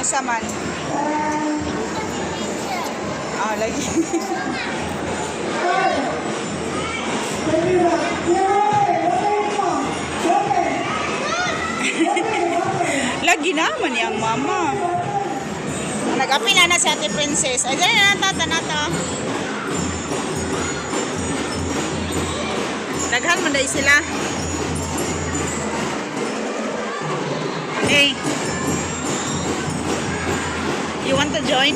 Asa man? Ah, lagi. Lagi naman yang mama. Nag-api na si Ate Princess. Ay, dali na nata. Daghan man dahil sila. Hey. You want to join?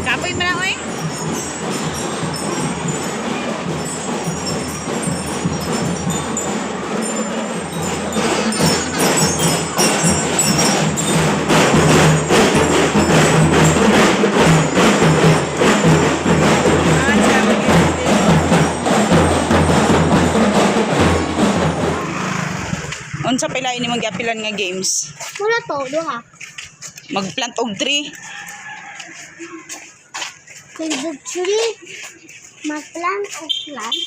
Kapoy mo na, oy. Unsa pila ini mong giapilan nga games? Wala to, duha. Magplant og tree. Favorite tree. Mag-plant o plant.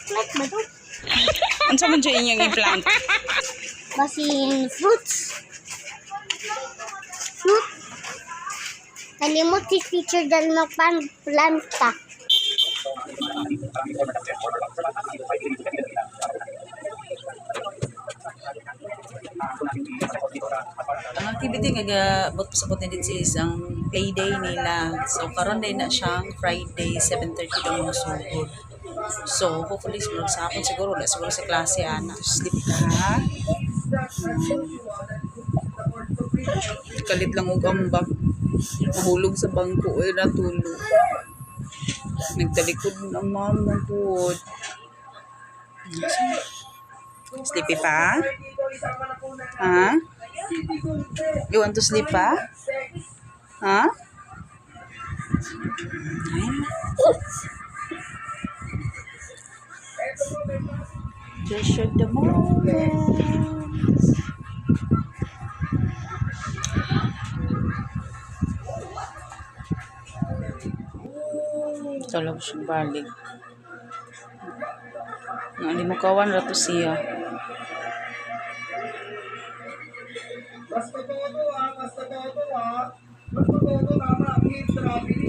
Plant ba to? Unsa man siya inyong i-plant? Basin fruits. Fruit. Kalimot si teacher dahil magplanta. Ang activity nga sabot ni dito is ang playday nila. So karon day na siyang Friday 7:30 daw mo sugod. So hopefully sa hapon siguro sa klase ana. Sleep na ha. Kalit lang og ambak. Mahulog sa bangko ay natulog. Nagtalikod ng mama po. Sleepy pa? Ha? You want to sleep pa? Ha? Treasure the moments. Tulog siya balik. Nalimukawan rato siya. Basta todo ah, basta todo ah. Basta todo tama ang hit travel.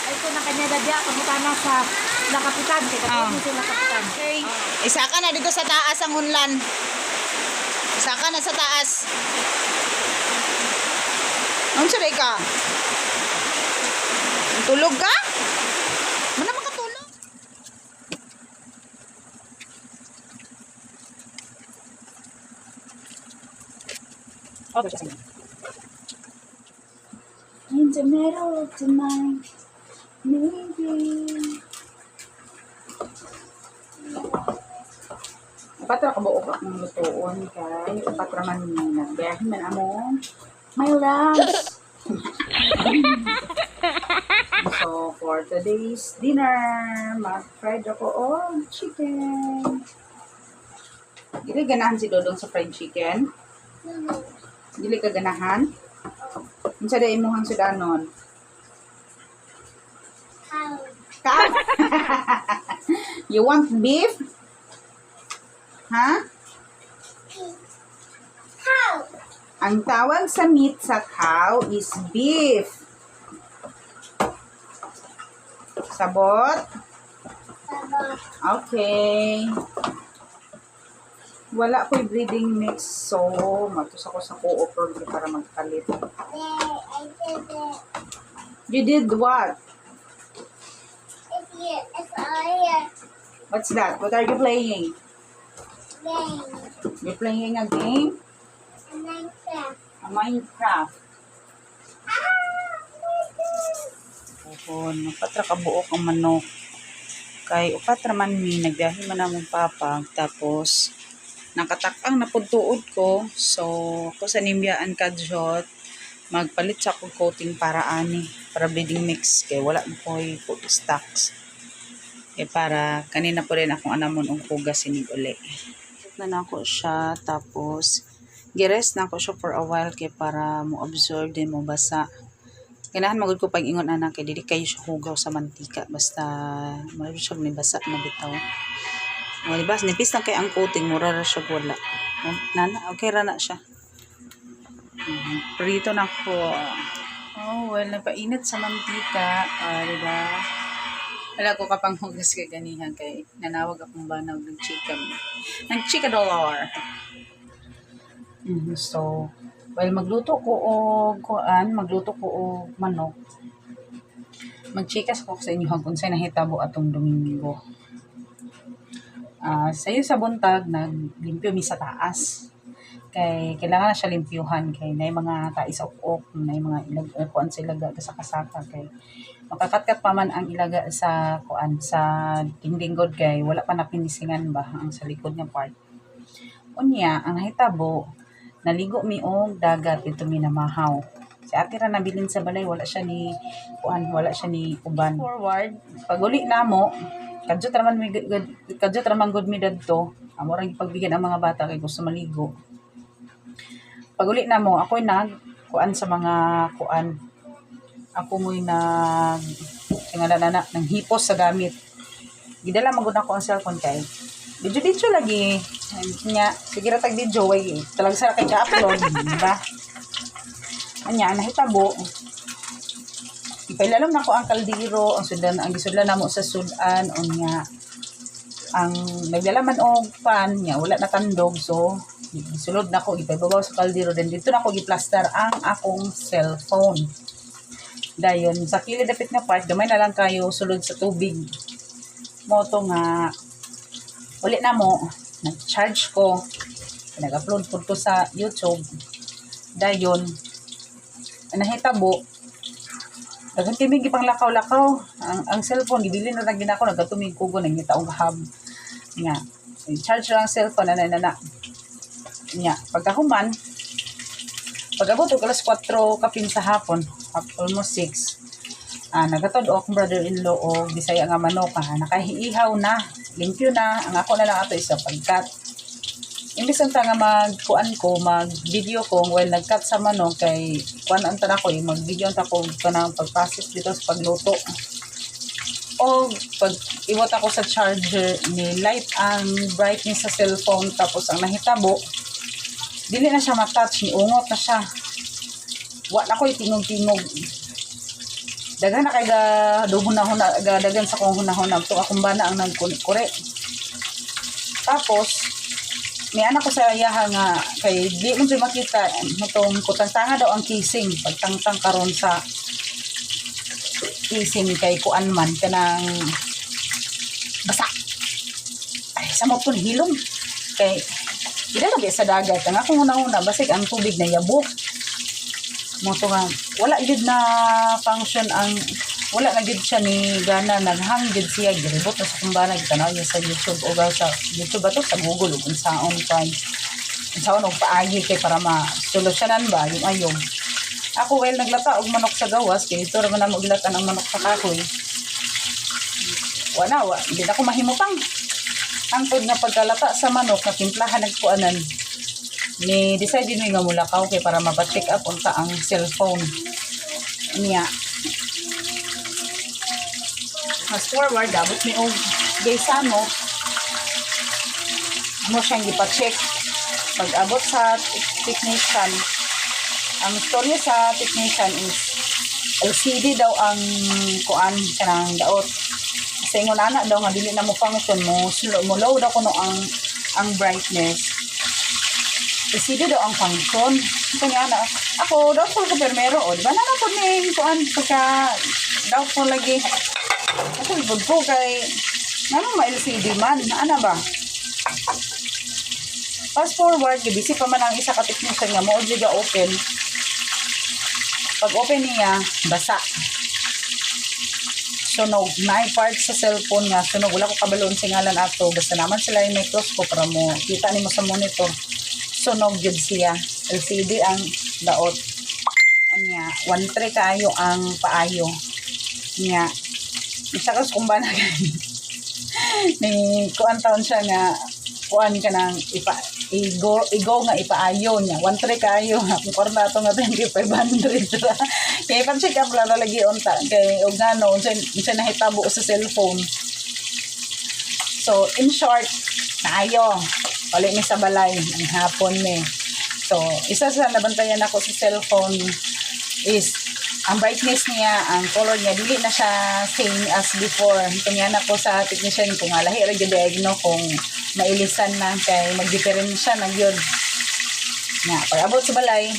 Ay ko na kanya dadya kamuta na sa nakapitan kay kapag sila kapitan. Okay. Isa ka na dito sa taas ang unlan. Isa ka na sa taas. Ang saray ka? Tulog ka? Mana makatulog? In the middle of the night, maybe. Patra ka ba upak ng lutoon kay patra man ni nagbiyahe man among my loves. So for today's dinner, mag-fried ako og chicken. Dili ganahan si Dodong sa fried chicken? Dili ka ganahan? Unsa day imong sudanon? Cow. You want beef? Ha? How? Ang tawag sa meat sa cow is beef. Sabot? Okay. Wala ko'y breeding mix, so matus ako sa co-offer para magpalit. I did it. You did what? It's here. It's all here. What's that? What are you playing? Game. You're playing a game? And then craft. A Minecraft. Oo, napatra ka buok ang manok. Kay upatra man mi, nagbiyahe man ang papa. Tapos, nakatakang napudtuod ko. So, ako sa nimbiyaan kadyot, magpalit sa akong coating para ani. Para breeding mix. Kay wala ko food stocks. Kaya para, kanina po rin akong anamon ang kugas sinig uli. Na ako siya, tapos girest na ako siya for a while kay para mo absorb din mo basa. Kailangan magud ko pag ingon anak kay dili kayo siya hugaw sa mantika basta maro siya ni basa na bitaw. O, diba? Nipis na kay ang coating. Mura ra siya wala. Nana, okay ra na siya. Prito na ko. Oh, well, nagpainit sa mantika. Diba? Wala ko kapang hugas ka ganihan kay nanawag akong banaw ng chicken. Ng chicken dollar. So, well, magluto ko og manok. Magchikas ko sa inyo kung sa'yo nahitabo atong Domingo. Sayo sa buntag, naglimpyo mi sa taas. Kay kailangan na siya limpyuhan kay na mga tais ok na mga kuan sa ilaga sa kasaka kay makakatkat pa man ang ilaga sa kuan sa dingding god kay wala pa napinisingan ba ang sa likod nga part. Unya ang nahitabo naligo mi og dagat ito mi namahaw. Si ate ra nabilin sa balay wala siya ni kuan wala siya ni uban. Forward paguli namo kadyo raman good mi dadto amo ra gipagbigyan ang mga bata kay gusto maligo. Paguli na mo, ako'y kuan sa mga kuan. Ako mo'y nang hipos sa gamit. Gidala magud ako ang cellphone kay. Video lagi. Nya, sige ra tag video way. Talag sa kay ka-upload, di ba? Anya, nahitabo. Ipailalom na ko ang kaldero, ang gisudlan namo sa sudan, unya. Ang naglalaman og pan, nya, wala na tandog, so sulod na ko ipaibabaw sa kaldero then dito na ko giplaster ang akong cellphone dayon sa kilid dapit nga part gamay na lang kayo sulod sa tubig moto nga uli na mo nag-charge ko nag-upload po to sa YouTube dayon nahitabo daghang timig ipang lakaw-lakaw ang cellphone gibili na lang ginako nagatumig kugo nang taong hub nga charge lang cellphone na nya pagkahuman pag-abot og alas 4 kapin sa hapon almost 6 nagatod akong brother-in-law og Bisaya nga manok nakahiihaw na limpyo na ang ako na lang ato isa pagkat imbis unta nga mag-video ko while nag-cut sa manok kay kuan ang tanan ko mag-video unta ko kanang pagpasit dito sa pagluto o pag iwat ako sa charger ni light ang brightness sa cellphone tapos ang nahitabo dili na siya matouch ni ungot na siya wa na ko tingog-tingog daghan na kay daghan sa kong hunahuna to akong bana ang nagkure tapos may anak ko sa ayaha nga kay di mo siya makita itong kutang-tanga daw ang casing pagtangtang karon sa casing kay kuan man kanang basa ay sa mo pun hilom kay ida lagi sa dagat ang akong una basig ang tubig na yabo mo to nga wala gid na function ang wala na gid siya ni gana naghang gid siya giribot na sa kumbana gitanaw niya sa YouTube o sa YouTube ato sa Google ug unsaon og paagi kay para ma-solusyonan ba yung ayong ako well naglata og manok sa gawas kay ito ra man mo gilatan ang manok sa kahoy wala di na ko mahimutang angkod nga pagkalata sa manok na timplahan nagkuanan ni decide din nga mulakaw kay para mapacheck up unta ang cellphone niya fast forward abot mi og gaysano mo siyang gipacheck pag abot sa technician ang storya sa technician is LCD daw ang kuan kanang daot sa ingon ana daw nga dili na mo function mo low daw kuno ang brightness LCD daw ang function kanya ana ako daw ko permero o di ba na po ni kuan pagka daw ko lagi ako ibog ko kay ano ma LCD man ana ba fast forward busy pa man ang isa ka technician nga mo jiga open pag open niya basa sunog na part sa cellphone nga sunog wala ko kabaloon singalan ato basta naman sila yung microscope para mo kita nimo sa monitor sunog jud siya LCD ang daot nya 1.3 kaayo ang paayo nya isa kas kumbana ni kuan taon siya nga kuan kanang igo nga ipaayo niya 1.3 kaayo kung korna ato nga 500 kay pag-check up lang lagi unta kay og ngano unsa nahitabo sa cellphone so in short Naayo. Wala ni sa balay. Ang hapon ni. So, isa sa nabantayan ako sa cellphone is ang brightness niya, ang color niya, dili na siya same as before. Tingnan ako sa technician kung lahi ra gyud diagno kung mailisan na kay magdiferensya na gyud. Nga, pag abot sa balay,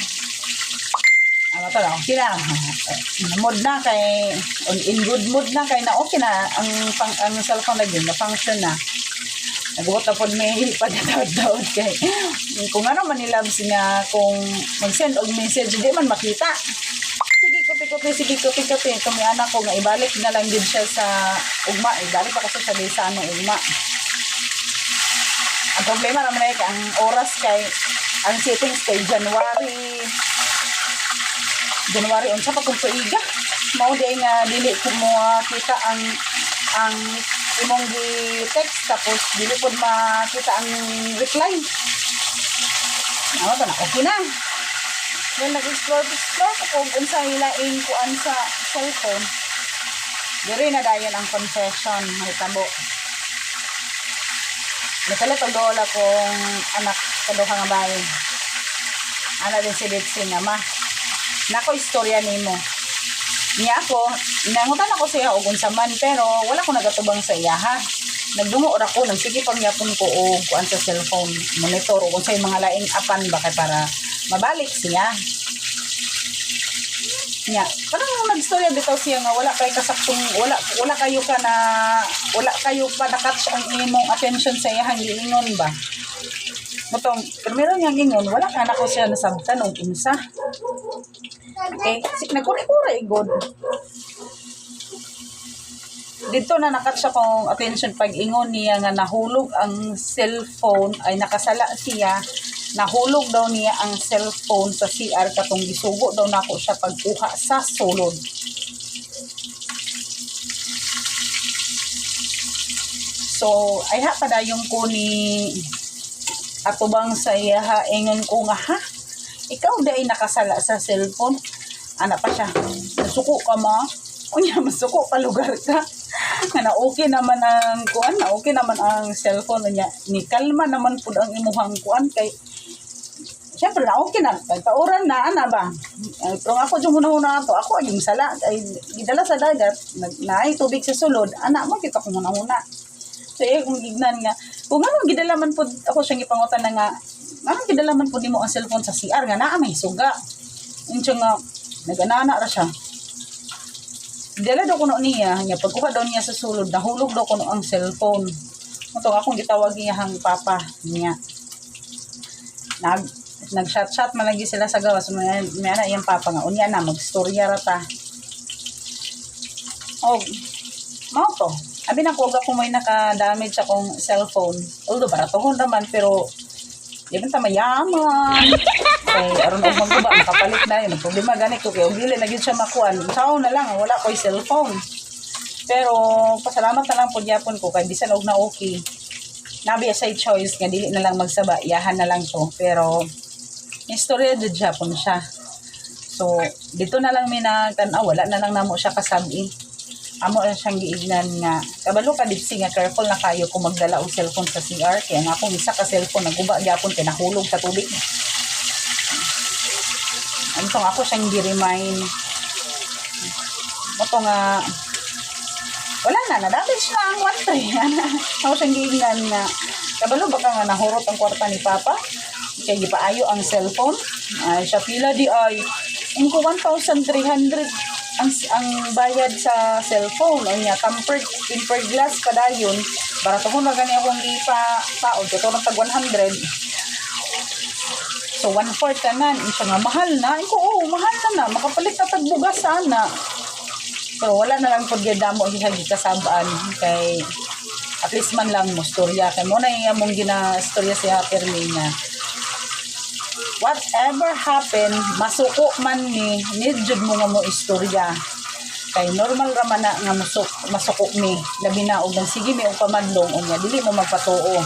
ano to na, okay na. Mood na kay, in good mood na kay na okay na ang cellphone na gyud, na function na. Nagbuot na po may pagkataod-taod kay kung ano man nila nga kung mag-send og message di man makita. Sige kopi kami anak ko nga ibalik na lang din siya sa ugma. Ibalik pa kasi siya sa ano ugma. Ang problema naman ay ang oras kay ang settings kay January unsa pa kung tuiga. Mao di nga dili ko mo kita ang imong gi-text tapos dili pod makita ang reply. Ano to na? Okay na. Then nag-explore ko kung unsa hilaing kuan sa cellphone. Diri na dayon ang confession, mahitabo. Nakalit ang dola kong anak kaduha nga bayi. Ana din si Bitsy nga ma. Nako istorya nimo. Niya ako, nangutan ako siya og unsa man pero wala ko nagatubang sa iya ha. Nagdungo ra ko, nagsige pangyapon ko og kuan sa cellphone, monitor og unsay mga laing apan ba kay para mabalik siya. Nya, parang nagstorya bitaw siya nga wala kay kasaktong wala kayo pa na-catch ang imong attention sa iyang giingon ba. Motong, primero niya gingon, wala ka na ko siya nasabtan og unsa. Okay, nagkuri-kuri god. Dito na nakatsa kong attention pag ingon niya nga nahulog ang cellphone ay nakasala siya. Nahulog daw niya ang cellphone sa CR katong gisugo daw nako siya pagkuha sa sulod. So, ay padayong ko ni atubang sa iya ha, ingon ko nga ha. Ikaw dai nakasala sa cellphone. Ana pa siya. Nasuko ka ma. Unya masuko pa lugar ka. Na okay naman ang kuan, na okay naman ang cellphone niya. Ni kalma naman pud ang imuhang kuan kay syempre na okay na. Kauran na ana ba. Pero ako yung una ato, ako yung sala ay gidala sa dagat, naay tubig sa sulod. Ana mo kita ko una. So kung gignan nga, kung ano gidala man pud ako siyang ipangutan na nga anong gidalaman po nimo ang cellphone sa CR nga naa may suga. Unsa nga naganana ra siya. Dala daw kuno niya, nya pagkuha daw niya sa sulod, nahulog daw kuno ang cellphone. Moto akong gitawag niya hang papa niya. Nag-chat man lagi sila sa gawas, may ana iyang papa nga unya na magstorya ra ta. Oh, mao to. Abi na ko kung may naka-damage akong cellphone. Although baratohon naman pero di ba mayaman. Kay aron og magkuba makapalit na yun. Problema ganit ko kay og dili na gyud siya makuan. Sao na lang wala ko'y cellphone. Pero pasalamat na lang pud yapon ko kay bisan og na okay. Nabi say choice nga dili na lang magsaba, yahan na lang to. Pero istorya jud yapon siya. So dito na lang may nagtan-aw, wala na lang namo siya kasabi. Amo na siyang giignan nga kabalo ka dipsi nga careful na kayo kung magdala og cellphone sa CR kaya nga akong isa ka cellphone naguba gyapon kay nahulog sa tubig. Antong ako siyang gi-remind. Moto nga wala na damage na ang 1-3. Ako siyang giignan nga kabalo ba ka nga nahurot ang kwarta ni Papa kay gipaayo ang cellphone. Ay siya pila di ay ingko 1,300 ang bayad sa cellphone o niya tempered glass pa dayon barato ko na gani akong ipa-paod ito ng tag 100 so 1/4 tanan siya nga mahal na mahal na makapalit na tagbugas sana pero wala na lang pud gyudamo hihagi kasabaan kay at least man lang mo storya kay mo na imong gina-storya si Hapermi nga whatever happen, masuko man ni need jud mo nga mo istorya. Kay normal ra man na nga masuko mi. Labi na og sige mi og pamadlong unya dili mo magpatuo.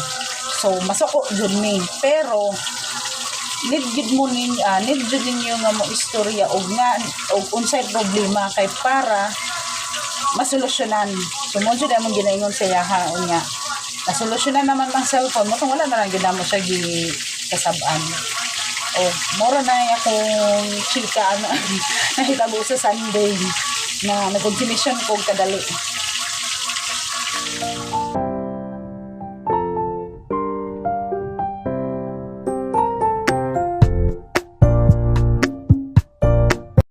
So masuko jud mi. Pero need jud ninyo nga mo istorya og unsay problema kay para masolusyonan. So mo jud among ginaingon sa yaha unya. nasolusyonan naman ng cellphone mo, kung wala na lang gina mo siya kasabaan. O, mura na akong chika, ano, nahitabo sa Sunday na nag-consumption ko kadali.